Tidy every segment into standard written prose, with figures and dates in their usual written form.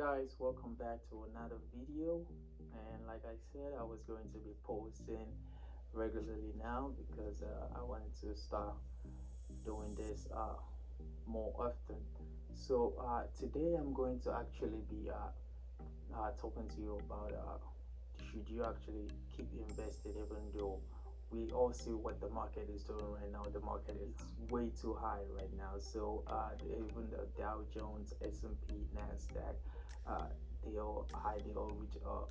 guys, welcome back to another video. And like I said, I was going to be posting regularly now because I wanted to start doing this more often. So today I'm going to actually be talking to you about should you actually keep invested even though we all see what the market is doing right now. The market is way too high right now. So even the Dow Jones, S&P, Nasdaq, uh, they all high. They all reach a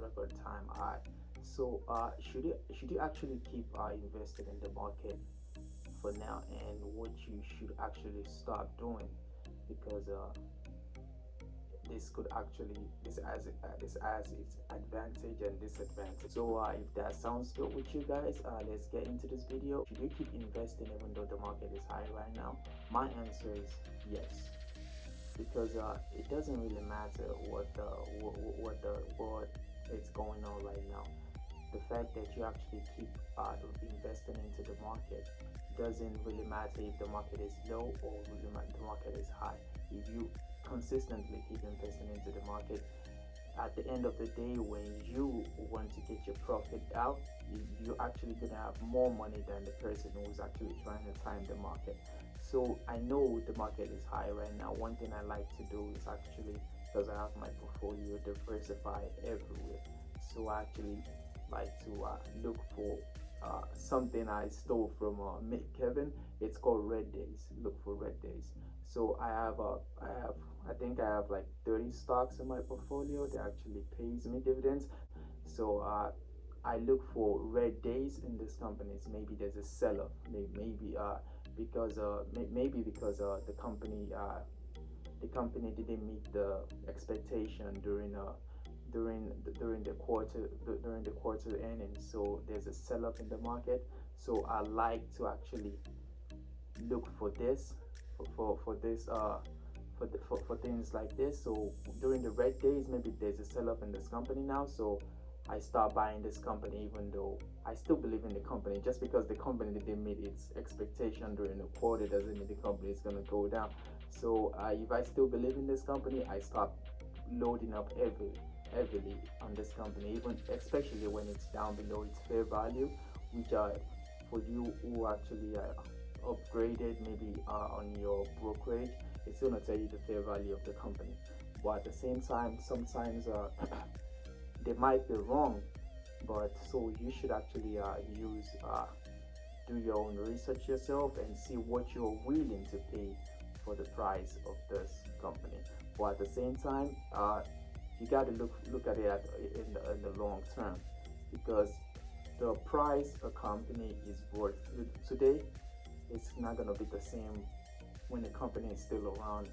record time high. So should you actually keep invested in the market for now, and what you should actually start doing because this could actually this has its advantage and disadvantage. So if that sounds good with you guys, let's get into this video. Should you keep investing even though the market is high right now? My answer is yes, because it doesn't really matter what is going on right now. The fact that you actually keep investing into the market doesn't really matter if the market is low or really the market is high. If you consistently keep investing into the market, at the end of the day, when you want to get your profit out, you're actually going to have more money than the person who's actually trying to time the market. So I know the market is high right now. One thing I like to do is actually, because I have my portfolio diversify everywhere, so I actually like to look for something I stole from Kevin. It's called Red Days. Look for Red Days. So I think I have like 30 stocks in my portfolio that actually pays me dividends. So I look for red days in these companies. Maybe there's a sell-off. Maybe maybe because the company didn't meet the expectation during the quarter earnings. So there's a sell-off in the market. So I like to actually look for this for this for things like this. So during the red days, maybe there's a sell-off in this company now, so I start buying this company even though I still believe in the company. Just because the company didn't meet its expectation during the quarter doesn't mean the company is going to go down. So if I still believe in this company, I start loading up heavily on this company, even especially when it's down below its fair value, which for you who actually upgraded maybe on your brokerage, it's going to tell you the fair value of the company. But at the same time, sometimes they might be wrong. But so you should actually do your own research yourself and see what you're willing to pay for the price of this company. But at the same time, you got to look at it in the long term, because the price a company is worth today, it's not going to be the same when the company is still around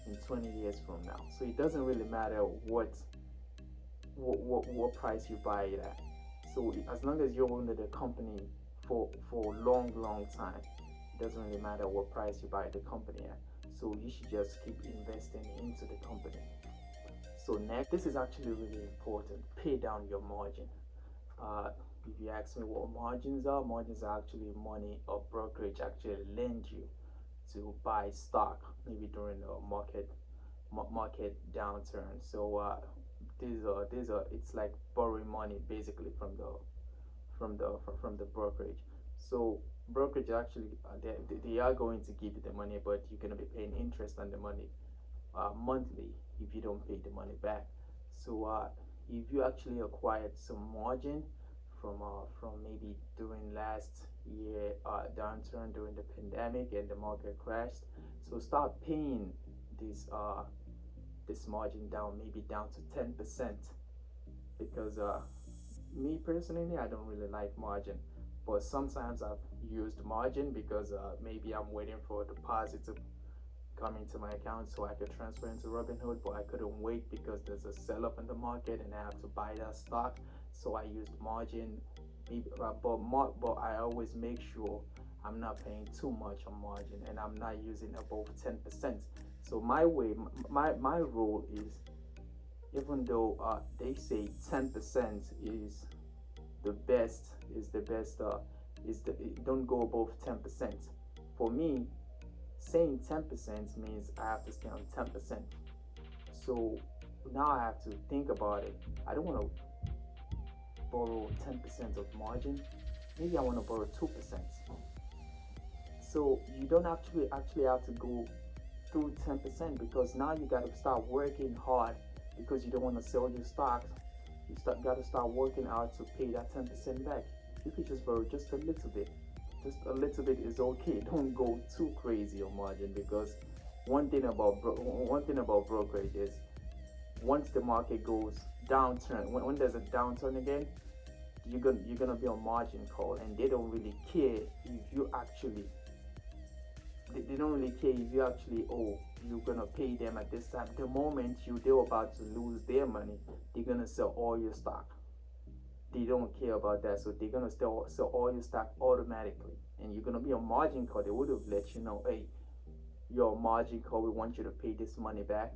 in 20 years from now. So it doesn't really matter what price you buy it at. So as long as you're under the company for a long time, it doesn't really matter what price you buy the company at. So you should just keep investing into the company. So next, this is actually really important: pay down your margin. If you ask me what margins are actually money a brokerage actually lend you to buy stock, maybe during a market downturn. So these are it's like borrowing money basically from the brokerage. So brokerage actually they are going to give you the money, but you're going to be paying interest on the money monthly if you don't pay the money back. So if you actually acquired some margin from maybe during last year downturn during the pandemic and the market crashed, so start paying this this margin down, maybe down to 10%, because me personally, I don't really like margin, but sometimes I've used margin because maybe I'm waiting for a deposit to come into my account so I could transfer into Robinhood, but I couldn't wait because there's a sell-off in the market and I have to buy that stock. So I used margin, maybe, but I always make sure I'm not paying too much on margin and I'm not using above 10%. So my rule is, even though they say 10% is the best, don't go above 10%. For me, saying 10% means I have to stay on 10%. So now I have to think about it. I don't want to borrow 10% of margin. Maybe I want to borrow 2%. So you don't actually have to go through 10%, because now you got to start working hard, because you don't want to sell your stocks. Got to start working hard to pay that 10% back. You could just borrow just a little bit. Just a little bit is okay. Don't go too crazy on margin, because one thing about brokerage is, once the market goes downturn, when there's a downturn again, you're gonna be on margin call, and they don't really care if you actually they don't really care if you actually, oh, you're gonna pay them at this time. The moment they're about to lose their money, they're gonna sell all your stock. They don't care about that, so they're gonna sell all your stock automatically, and you're gonna be on margin call. They would have let you know, hey, your margin call, we want you to pay this money back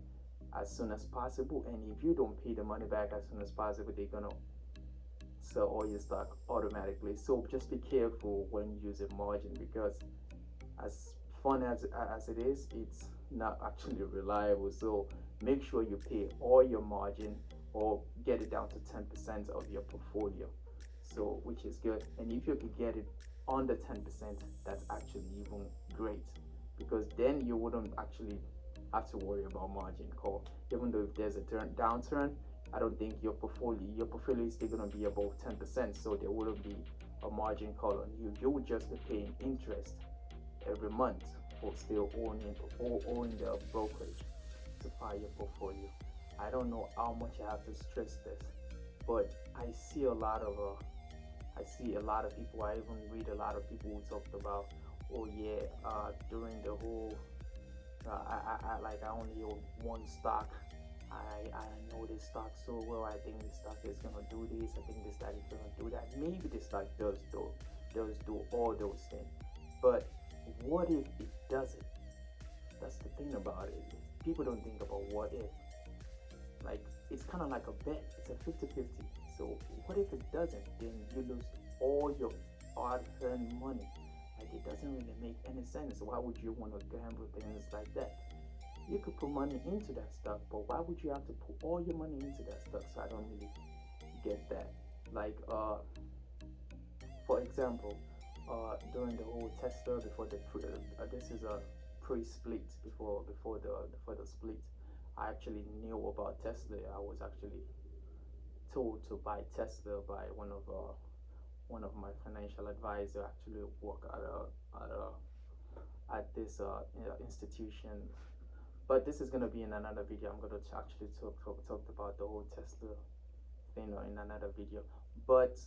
as soon as possible, and if you don't pay the money back as soon as possible, they're gonna sell all your stock automatically. So just be careful when using margin, because as fun as it is, it's not actually reliable. So make sure you pay all your margin, or get it down to 10% of your portfolio, so which is good. And if you could get it under 10%, that's actually even great, because then you wouldn't actually have to worry about margin call. Even though if there's a downturn, I don't think your portfolio is still going to be above 10%, so there wouldn't be a margin call on you. You would just be paying interest every month for still owning the brokerage to buy your portfolio. I don't know how much I have to stress this, but I see a lot of people. I even read a lot of people who talked about, oh yeah, during the whole, I only own one stock. I know this stock so well. I think this stock is gonna do this. I think this stock is gonna do that. Maybe this stock does do all those things, but what if it doesn't? That's the thing about it. People don't think about what if. Like, it's kind of like a bet. It's a 50-50. So what if it doesn't? Then you lose all your hard-earned money. Like, it doesn't really make any sense. Why would you want to gamble things like that? You could put money into that stock, but why would you have to put all your money into that stock? So I don't really get that. Like, for example, during the whole Tesla, before this is a pre-split, before the split, I actually knew about Tesla. I was actually told to buy Tesla by one of my financial advisor. Actually work at this institution. But this is gonna be in another video. I'm gonna actually talk about the whole Tesla thing in another video. But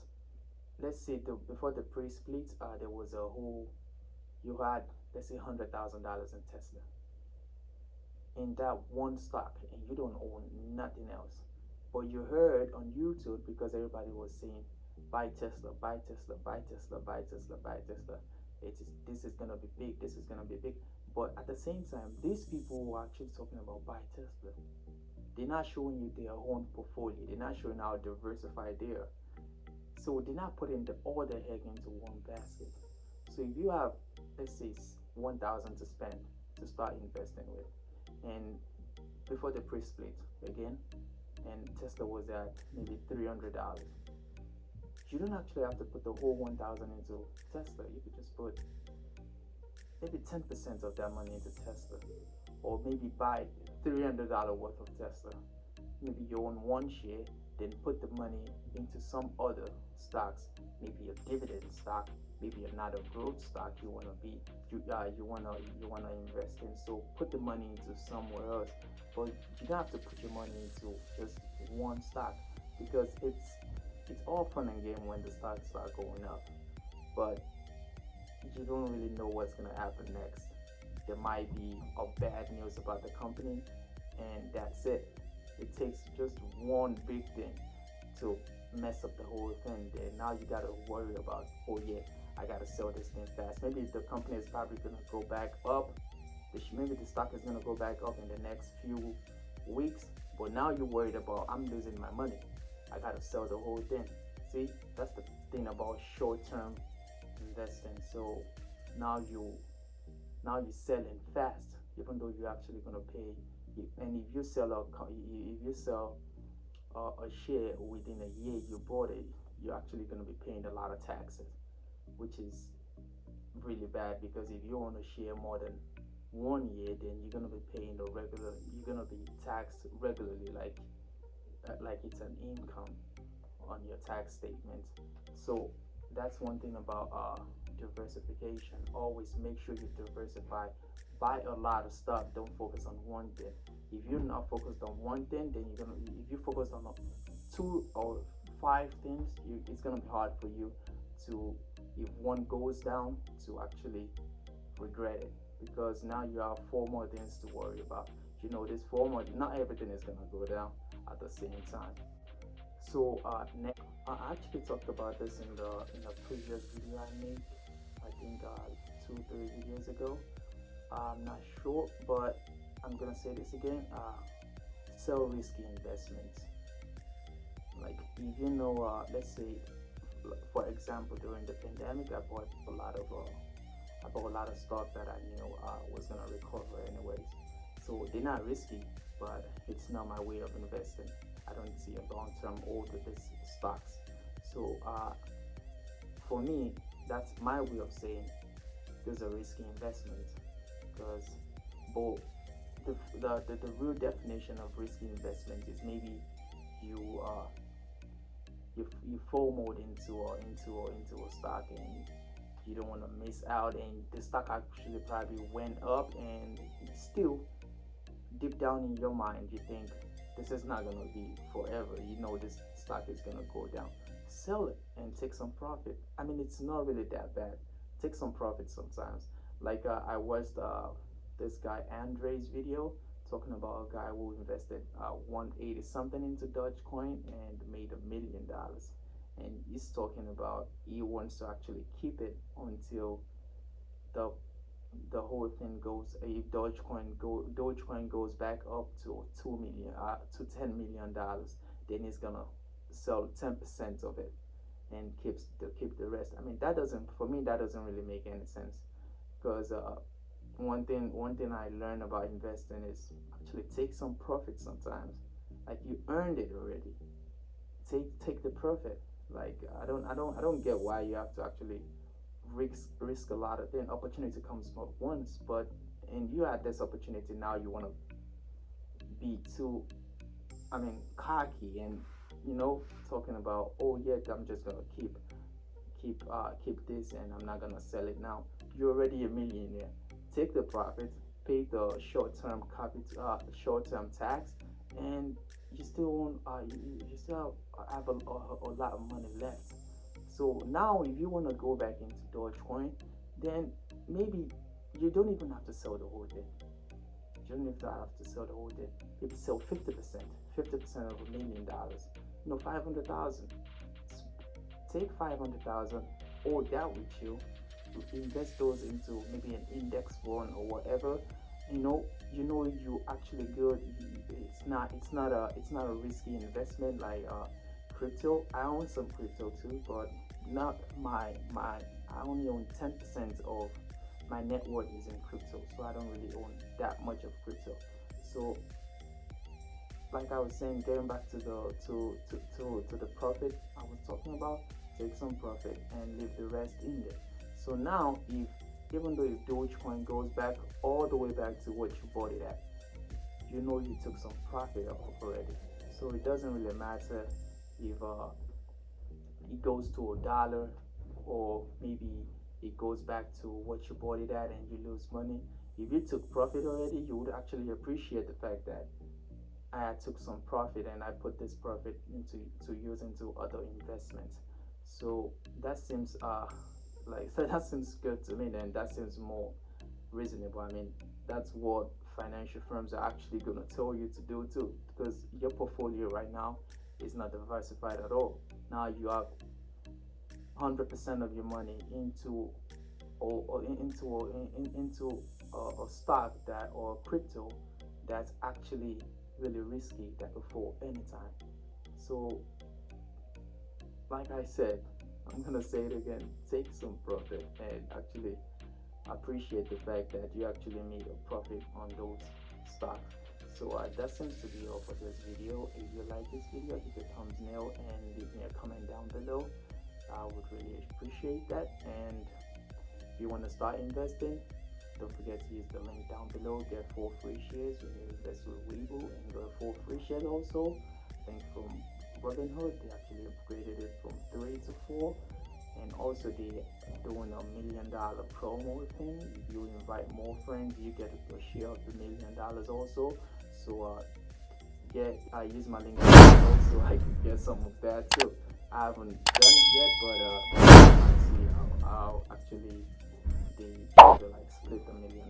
let's say before the pre-split, there was a whole, you had, let's say, $100,000 in Tesla, in that one stock, and you don't own nothing else. But you heard on YouTube, because everybody was saying, buy Tesla, buy Tesla, buy Tesla, buy Tesla, buy Tesla. This is gonna be big. This is gonna be big. But at the same time, these people who are actually talking about buy Tesla, they're not showing you their own portfolio. They're not showing how diversified they are. So they're not putting all their egg into one basket. So if you have, let's say, 1,000 to spend to start investing with, and before the pre-split again, and Tesla was at maybe $300, you don't actually have to put the whole 1,000 into Tesla. You could just put maybe 10% of that money into Tesla, or maybe buy $300 worth of Tesla. Maybe you own one share, then put the money into some other stocks, maybe a dividend stock, maybe another growth stock you wanna invest in. So put the money into somewhere else, but you don't have to put your money into just one stock, because it's all fun and game when the stocks start going up, but you don't really know what's gonna happen next. There might be a bad news about the company, and that's it. It takes just one big thing to mess up the whole thing. Then now you gotta worry about, oh yeah, I gotta sell this thing fast. Maybe the company is probably gonna go back up. Maybe the stock is gonna go back up in the next few weeks. But now you're worried about, I'm losing my money. I gotta sell the whole thing. See, that's the thing about short-term investing. So now you're selling fast, even though you're actually gonna pay And if you sell if you sell a share within a year you bought it, you're actually going to be paying a lot of taxes, which is really bad, because if you own a share more than 1 year, then you're going to be paying the regular, you're going to be taxed regularly, like it's an income on your tax statement. So that's one thing about diversification. Always make sure you diversify. Buy a lot of stuff. Don't focus on one thing. If you're not focused on one thing, then you're gonna. If you focus on two or five things, it's gonna be hard for you to, if one goes down, to actually regret it, because now you have four more things to worry about. There's four more. Not everything is gonna go down at the same time. So next, I actually talked about this in a previous video I made. I think 2 3 videos ago. I'm not sure, but I'm gonna say this again. Sell risky investments. Like, if let's say, for example, during the pandemic, I bought a lot of stock that I knew was gonna recover anyways. So they're not risky, but it's not my way of investing. I don't see a long-term hold with these stocks. So for me, that's my way of saying those are risky investments, because both the real definition of risky investment is maybe you you FOMO'd into a stock, and you don't want to miss out, and the stock actually probably went up, and still deep down in your mind you think this is not going to be forever. This stock is going to go down. Sell it and take some profit. I mean, it's not really that bad. Take some profit sometimes. Like I watched this guy Andre's video talking about a guy who invested 180 something into Dogecoin and made $1 million. And he's talking about he wants to actually keep it until the the whole thing goes. If Dogecoin goes back up to 2 million to $10 million, then he's gonna sell 10% of it and keep the rest. I mean, that doesn't, for me, that doesn't really make any sense, because one thing I learned about investing is actually take some profit sometimes. Like, you earned it already. Take the profit. Like, I don't get why you have to actually risk a lot of things. Opportunity comes but once, and you had this opportunity, now you want to be too, I mean, cocky, and talking about, oh yeah, I'm just gonna keep this, and I'm not gonna sell it now. You're already a millionaire. Take the profits, pay the short-term tax, and you still won't, you still have a lot of money left. So now, if you want to go back into Dogecoin, then maybe you don't even have to sell the whole thing. You don't even have to sell the whole thing. Maybe sell 50% of $1 million. 500,000. Take 500,000, hold that with you. Invest those into maybe an index fund or whatever. You actually good. It's not a risky investment like crypto. I own some crypto too, but not my I only own 10% of my net worth is in crypto, so I don't really own that much of crypto. So, like I was saying, getting back to the profit I was talking about, take some profit and leave the rest in there. So now, even though if Dogecoin goes back all the way back to what you bought it at, you took some profit off already. So it doesn't really matter if it goes to $1, or maybe it goes back to what you bought it at and you lose money. If you took profit already, you would actually appreciate the fact that I took some profit and I put this profit to use into other investments. So that seems that seems good to me, and that seems more reasonable. I mean, that's what financial firms are actually going to tell you to do too, because your portfolio right now is not diversified at all. Now you have 100% of your money into a stock or crypto that's actually really risky, that could fall anytime. So, like I said, I'm gonna say it again: take some profit and actually appreciate the fact that you actually made a profit on those stocks. So that seems to be all for this video. If you like this video, hit the thumbnail and leave me a comment down below. I would really appreciate that. And if you want to start investing, don't forget to use the link down below. Get 4 free shares when you invest with Webull, and get 4 free shares also. I think from Robinhood, they actually upgraded it from 3 to 4. And also they're doing $1 million promo thing. If you invite more friends, you get a share of the $1 million also. So I use my link below so I can get some of that too. I haven't done it yet, but I see how actually they try to like split the $1 million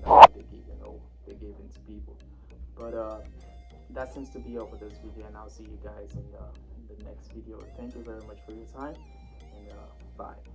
they gave into people. But that seems to be all for this video, and I'll see you guys in the next video. Thank you very much for your time, and bye.